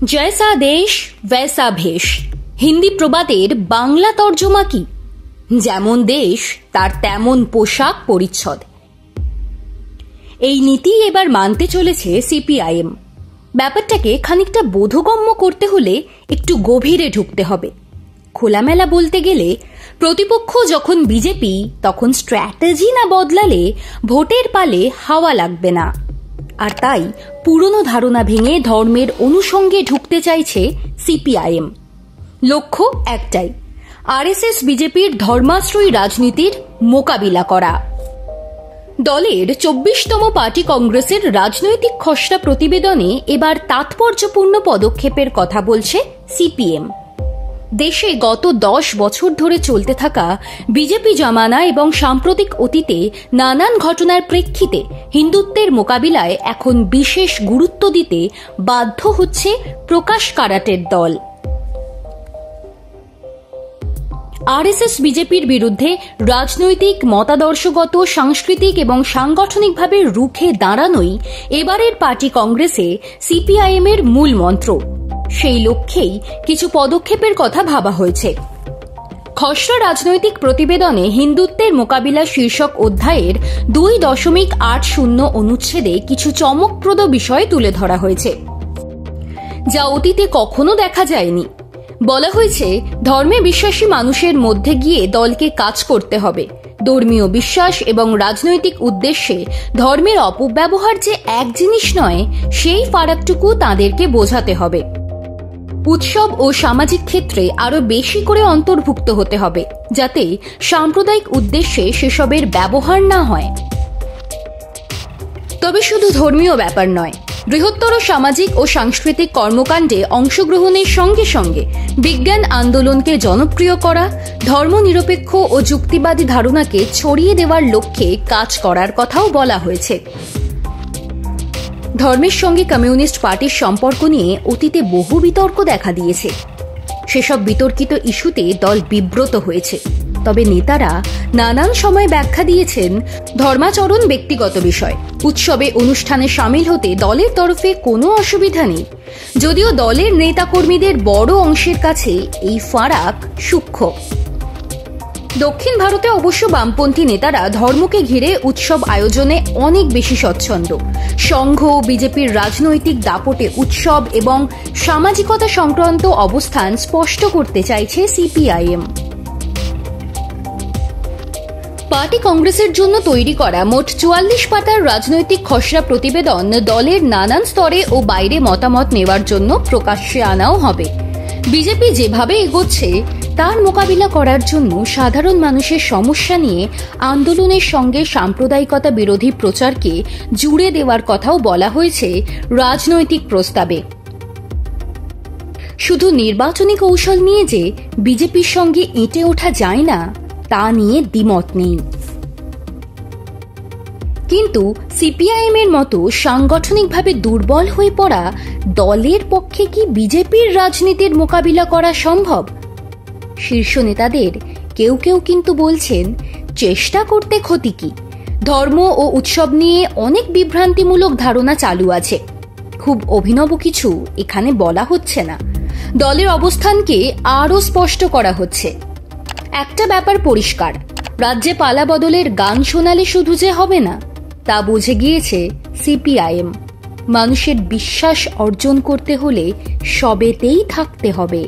जैसा देश वैसा भेष হিন্দি প্রবাদের বাংলা তর্জমা কি? যেমন দেশ তার তেমন পোশাক পরিচ্ছদ। এই নীতি এবার মানতে চলেছে সিপিআইএম। ব্যাপারটাকে খানিকটা বোধগম্য করতে হলে একটু গভীরে ঢুকতে হবে। খোলামেলা বলতে গেলে প্রতিপক্ষ যখন বিজেপি, তখন স্ট্র্যাটেজি না বদলালে ভোটের পালে হাওয়া লাগবে না। আর তাই পুরনো ধারণা ভেঙে ধর্মের অনুষঙ্গে ঢুকতে চাইছে সিপিআইএম। লক্ষ্য একটাই, আরএসএস বিজেপির ধর্মাশ্রয়ী রাজনীতির মোকাবিলা করা। দলের ২৪তম পার্টি কংগ্রেসের রাজনৈতিক খসড়া প্রতিবেদনে এবার তাৎপর্যপূর্ণ পদক্ষেপের কথা বলছে সিপিএম। দেশে গত ১০ বছর ধরে চলতে থাকা বিজেপি জমানা এবং সাম্প্রতিক অতীতে নানান ঘটনার প্রেক্ষিতে হিন্দুত্বের মোকাবিলায় এখন বিশেষ গুরুত্ব দিতে বাধ্য হচ্ছে প্রকাশ কারাটের দল। আরএসএস বিজেপির বিরুদ্ধে রাজনৈতিক, মতাদর্শগত, সাংস্কৃতিক এবং সাংগঠনিকভাবে রুখে দাঁড়ানোই এবারের পার্টি কংগ্রেসে সিপিআইএম এর মূল মন্ত্র। সেই লক্ষ্যেই কিছু পদক্ষেপের কথা ভাবা হয়েছে। খসড়া রাজনৈতিক প্রতিবেদনে হিন্দুত্বের মোকাবিলা শীর্ষক অধ্যায়ের ২.৮০ অনুচ্ছেদে কিছু চমকপ্রদ বিষয় তুলে ধরা হয়েছে, যা অতীতে কখনো দেখা যায়নি। বলা হয়েছে, ধর্মে বিশ্বাসী মানুষের মধ্যে গিয়ে দলকে কাজ করতে হবে। ধর্মীয় বিশ্বাস এবং রাজনৈতিক উদ্দেশ্যে ধর্মের অপব্যবহার যে এক জিনিস নয়, সেই ফারাকটুকু তাঁদেরকে বোঝাতে হবে। উৎসব ও সামাজিক ক্ষেত্রে আরো বেশি করে অন্তর্ভুক্ত হতে হবে, যাতে সাম্প্রদায়িক উদ্দেশ্যে সেসবের ব্যবহার না হয়। তবে শুধু ধর্মীয় ব্যাপার নয়, বৃহত্তর সামাজিক ও সাংস্কৃতিক কর্মকাণ্ডে অংশগ্রহণের সঙ্গে সঙ্গে বিজ্ঞান আন্দোলনকে জনপ্রিয় করা, ধর্মনিরপেক্ষ ও যুক্তিবাদী ধারণাকে ছড়িয়ে দেওয়ার লক্ষ্যে কাজ করার কথাও বলা হয়েছে। ধর্মের সঙ্গে কমিউনিস্ট পার্টির সম্পর্ক নিয়ে অতীতে বহু বিতর্ক দেখা দিয়েছে। সেসব বিতর্কিত ইস্যুতে দল বিব্রত হয়েছে। তবে নেতারা নানান সময় ব্যাখ্যা দিয়েছেন, ধর্মাচরণ ব্যক্তিগত বিষয়, উৎসবে অনুষ্ঠানে সামিল হতে দলের তরফে কোনো অসুবিধা নেই। যদিও দলের নেতাকর্মীদের বড় অংশের কাছে এই ফারাক সূক্ষ্ম। দক্ষিণ ভারতে অবশ্য বামপন্থী নেতারা ধর্মকে ঘিরে উৎসব আয়োজনে অনেক বেশি স্বচ্ছন্দ। সংঘ, বিজেপির রাজনৈতিক দাপটে উৎসব এবং সামাজিকতা সংক্রান্ত অবস্থান স্পষ্ট করতে চাইছে সিপিআইএম। পার্টি কংগ্রেসের জন্য তৈরি করা মোট ৪৪ পাতার রাজনৈতিক খসড়া প্রতিবেদন দলের নানান স্তরে ও বাইরে মতামত নেওয়ার জন্য প্রকাশ্যে আনাও হবে। বিজেপি যেভাবে এগোচ্ছে তার মোকাবিলা করার জন্য সাধারণ মানুষের সমস্যা নিয়ে আন্দোলনের সঙ্গে সাম্প্রদায়িকতা বিরোধী প্রচারকে জুড়ে দেওয়ার কথাও বলা হয়েছে রাজনৈতিক প্রস্তাবে। শুধু নির্বাচনী কৌশল নিয়ে যে বিজেপির সঙ্গে এঁটে ওঠা যায় না, তা নিয়ে দ্বিমত নেই। কিন্তু সিপিআইএম এর মতো সাংগঠনিকভাবে দুর্বল হয়ে পড়া দলের পক্ষে কি বিজেপির রাজনীতির মোকাবিলা করা সম্ভব? শীর্ষ নেতাদের কেউ কেউ কিন্তু বলছেন, চেষ্টা করতে ক্ষতি কি? ধর্ম ও উৎসব নিয়ে অনেক বিভ্রান্তিমূলক ধারণা চালু আছে। খুব অভিনব কিছু এখানে বলা হচ্ছে না। দলের অবস্থানকে আরও স্পষ্ট করা হচ্ছে। একটা ব্যাপার পরিষ্কার, রাজ্যে পালা বদলের গান শোনালে শুধু যে হবে না, তা বুঝে গিয়েছে সিপিআইএম। মানুষের বিশ্বাস অর্জন করতে হলে সবেতেই থাকতে হবে।